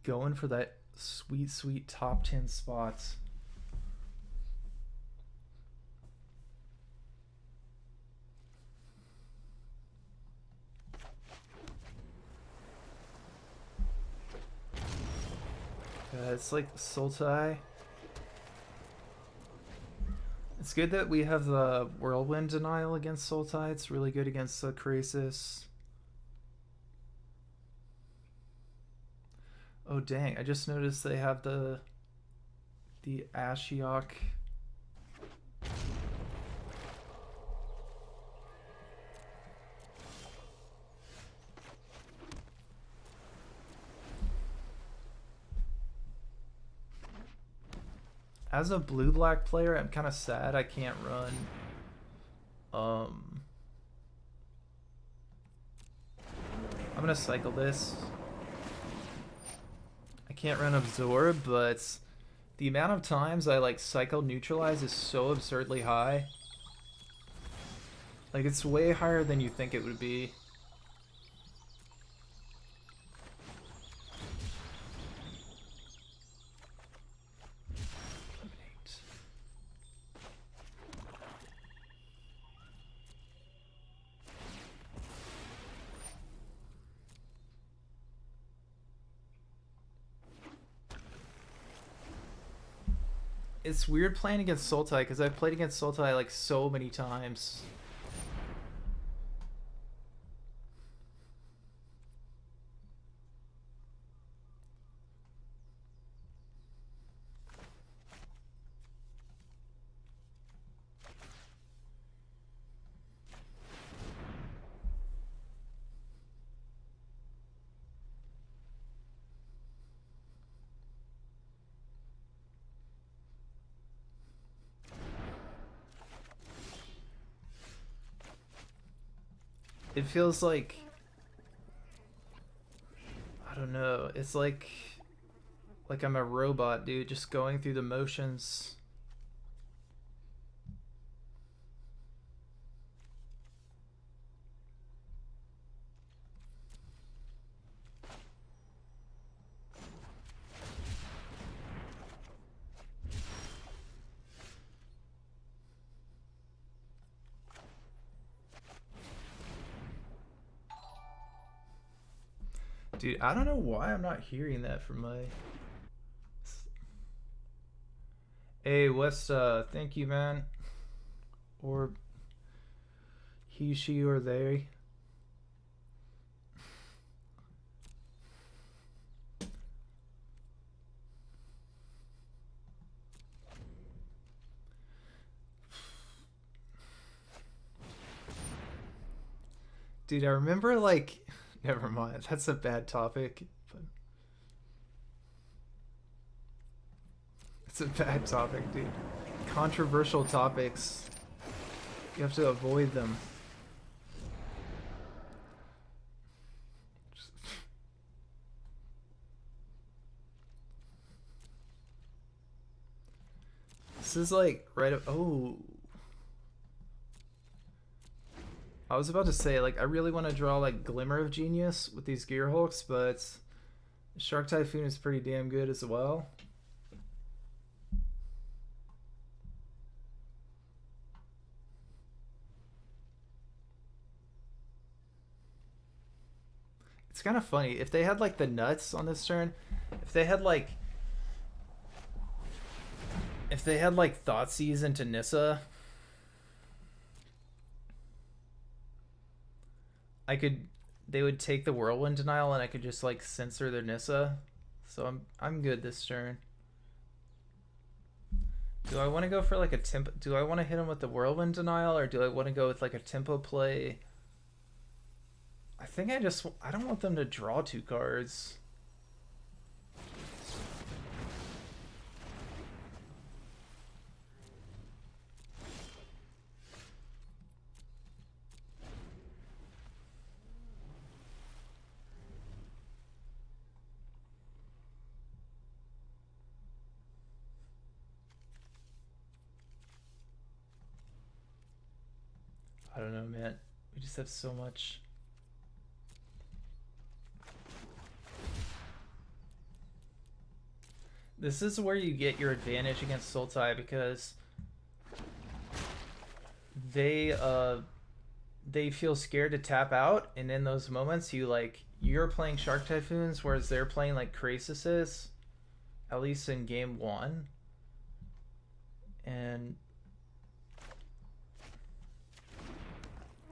going for that sweet, sweet top 10 spots. It's like Sultai. It's good that we have the Whirlwind Denial against Sultai. It's really good against the Krasis. Oh dang, I just noticed they have the Ashiok. As a blue-black player, I'm kind of sad I can't run I'm gonna cycle this. I can't run Absorb, but the amount of times I like cycle Neutralize is so absurdly high. Like, it's way higher than you think it would be. It's weird playing against Sultai because I've played against Sultai like so many times. It feels like, I don't know, it's like I'm a robot, dude, just going through the motions. Dude, I don't know why I'm not hearing that from my... Hey, West, thank you, man. Or he, she, or they. Dude, I remember, like... Never mind, that's a bad topic. But it's a bad topic, dude. Controversial topics. You have to avoid them. This is like right up... Oh. I was about to say, like, I really want to draw, like, Glimmer of Genius with these Gear Hulks, but Shark Typhoon is pretty damn good as well. It's kind of funny. If they had, like, the nuts on this turn, if they had, like, Thoughtseize into Nissa, they would take the Whirlwind Denial and I could just like censor their Nissa. So I'm good this turn. Do I want to go for like a tempo? Do I want to hit him with the Whirlwind Denial or do I want to go with like a tempo play? I think I don't want them to draw 2 cards. I don't know, man. We just have so much. This is where you get your advantage against Sultai because they they feel scared to tap out, and in those moments you're playing Shark Typhoons, whereas they're playing like Crasises, at least in game one. And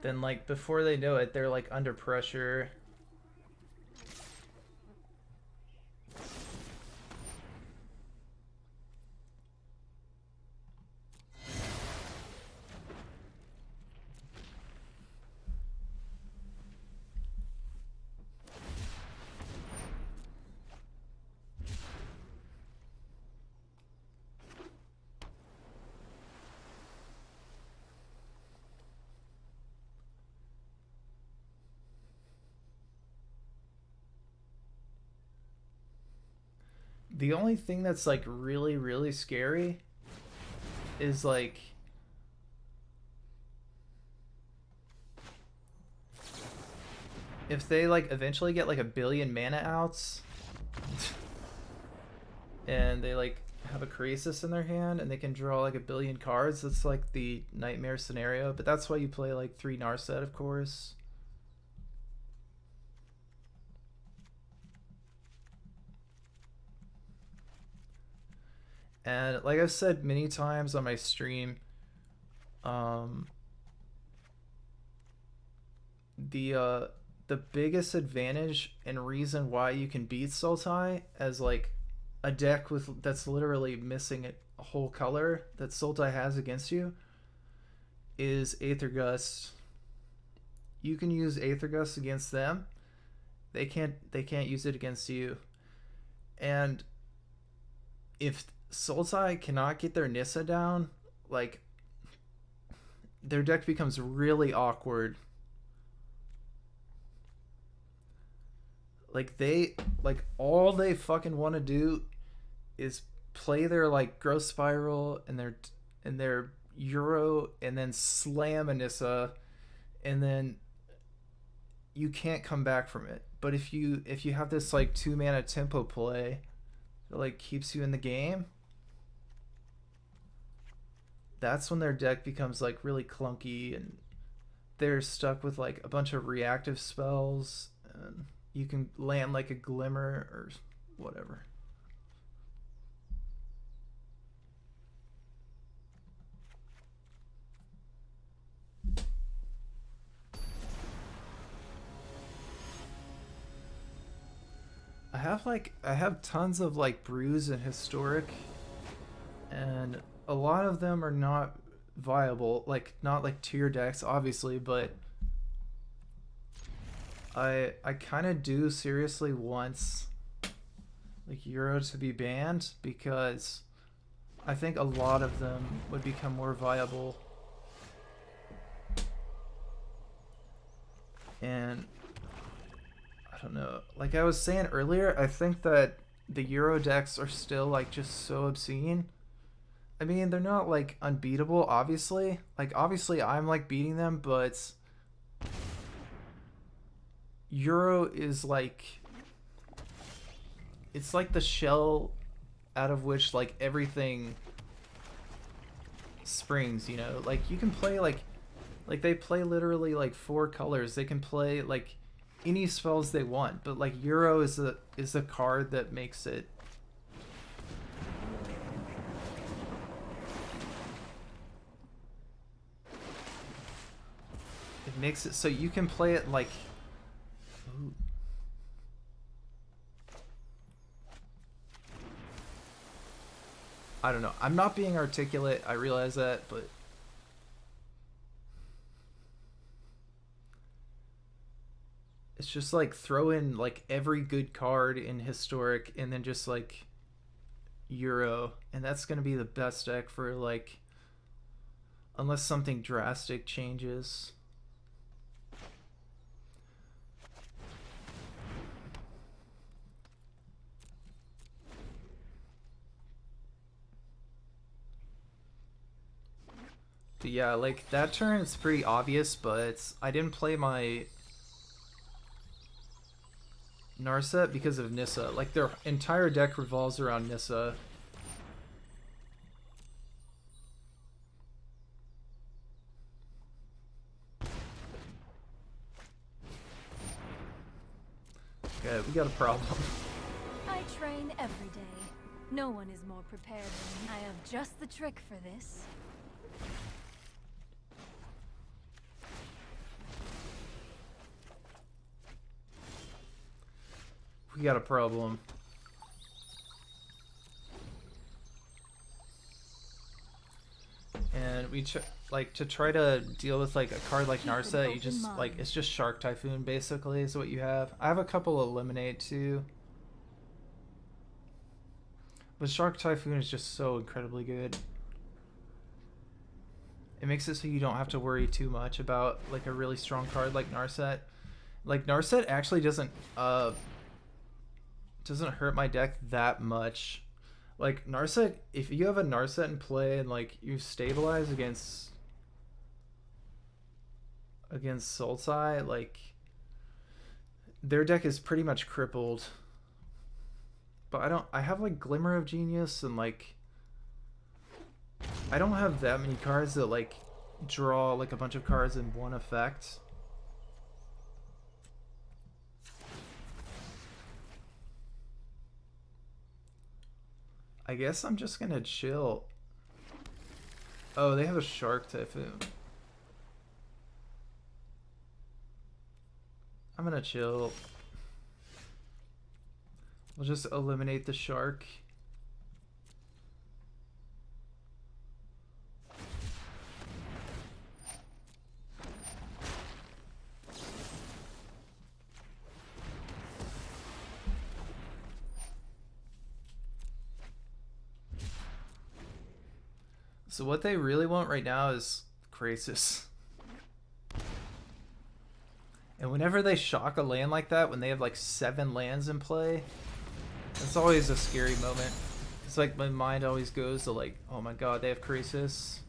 then like before they know it, they're like under pressure. The only thing that's like really, really scary is like if they like eventually get like a billion mana outs and they like have a Crisis in their hand and they can draw like a billion cards, that's like the nightmare scenario. But that's why you play like 3 Narset, of course. And like I've said many times on my stream, the biggest advantage and reason why you can beat Sultai as like a deck with that's literally missing a whole color that Sultai has against you is Aether Gust. You can use Aether Gust against them. They can't use it against you. And if Sultai cannot get their Nissa down, like their deck becomes really awkward. Like all they fucking want to do is play their like Growth Spiral and their Euro and then slam a Nissa, and then you can't come back from it. But if you have this like 2 mana tempo play that like keeps you in the game, that's when their deck becomes like really clunky and they're stuck with like a bunch of reactive spells, and you can land like a Glimmer or whatever. I have tons of like brews in Historic, and a lot of them are not viable, like not like tier decks obviously, but I kind of do seriously want like Euro to be banned because I think a lot of them would become more viable. And I don't know, like I was saying earlier, I think that the Euro decks are still like just so obscene. I mean, they're not like unbeatable, obviously. Like obviously I'm like beating them, but Euro is like, it's like the shell out of which like everything springs, you know? Like you can play like they play literally like 4 colors. They can play like any spells they want, but like Euro is a card that makes it so you can play it like, ooh. I don't know. I'm not being articulate. I realize that, but it's just like throw in like every good card in Historic and then just like Euro, and that's going to be the best deck for like, unless something drastic changes. But yeah, like that turn is pretty obvious, but I didn't play my Narset because of Nissa. Like, their entire deck revolves around Nissa. Okay, we got a problem. I train every day. No one is more prepared than me. I have just the trick for this. We got a problem. And we like to try to deal with like a card like Narset, you just like it's just Shark Typhoon basically is what you have. I have a couple Eliminate too. But Shark Typhoon is just so incredibly good. It makes it so you don't have to worry too much about like a really strong card like Narset. Like Narset actually doesn't hurt my deck that much. Like Narset, if you have a Narset in play and like you stabilize against Sultai, like their deck is pretty much crippled. But I have like Glimmer of Genius and like I don't have that many cards that like draw like a bunch of cards in one effect. I guess I'm just gonna chill. Oh, they have a Shark Typhoon. I'm gonna chill. We'll just eliminate the shark. So what they really want right now is Krasis. And whenever they shock a land like that, when they have like 7 lands in play, it's always a scary moment. It's like my mind always goes to like, oh my god, they have Krasis.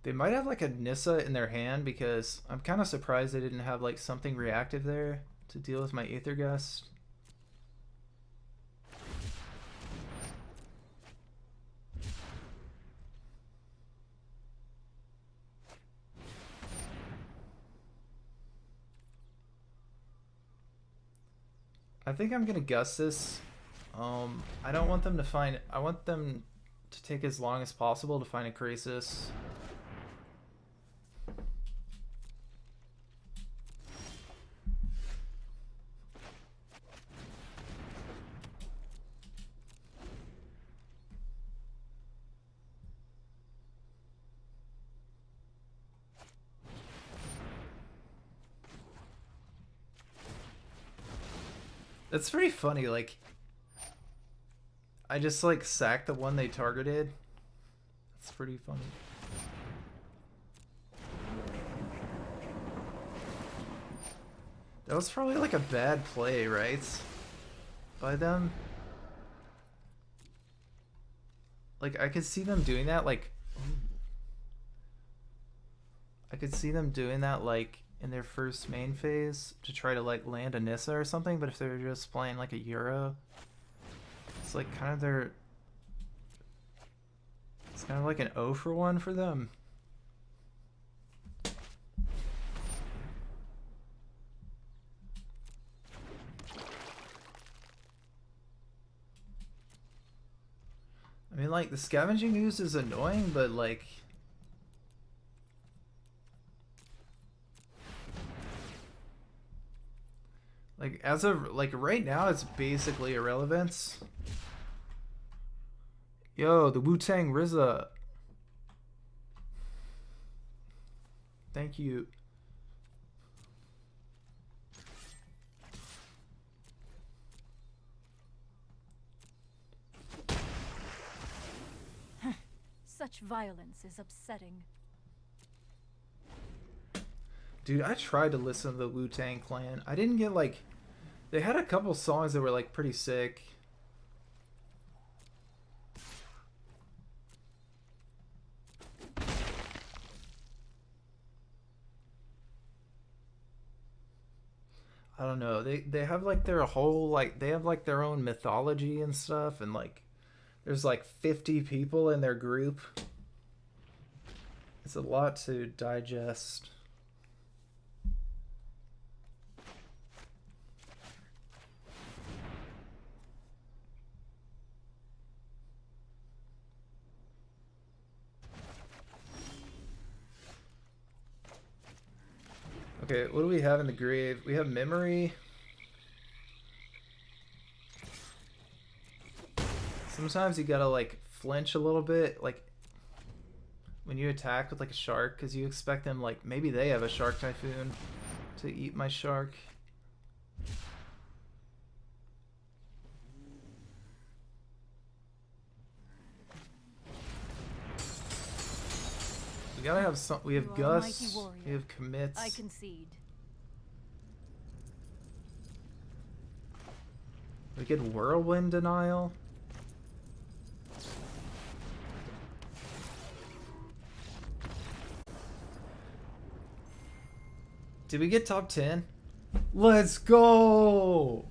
They might have like a Nissa in their hand because I'm kind of surprised they didn't have like something reactive there to deal with my Aether Gust. I think I'm gonna gust this. I don't want them to find. I want them to take as long as possible to find a Krasis. That's pretty funny, like I just like sacked the one they targeted. That's pretty funny. That was probably like a bad play, right? By them. Like I could see them doing that like I could see them doing that like in their first main phase to try to like land a Nissa or something, but if they're just playing like a Euro, it's like kind of their it's kind of like an 0 for 1 for them. I mean like the Scavenging Ooze is annoying, but like as of like right now it's basically irrelevant. Yo, the Wu-Tang RZA. Thank you. Such violence is upsetting. Dude, I tried to listen to the Wu-Tang Clan. I didn't get like... They had a couple songs that were like pretty sick. I don't know. They have like their whole like they have like their own mythology and stuff, and like there's like 50 people in their group. It's a lot to digest. Okay, what do we have in the grave? We have memory. Sometimes you gotta like flinch a little bit, like when you attack with like a shark, because you expect them like maybe they have a shark typhoon to eat my shark. We gotta have some. We have Gus. We have commits. I concede. We get whirlwind denial. Did we get top 10? Let's go!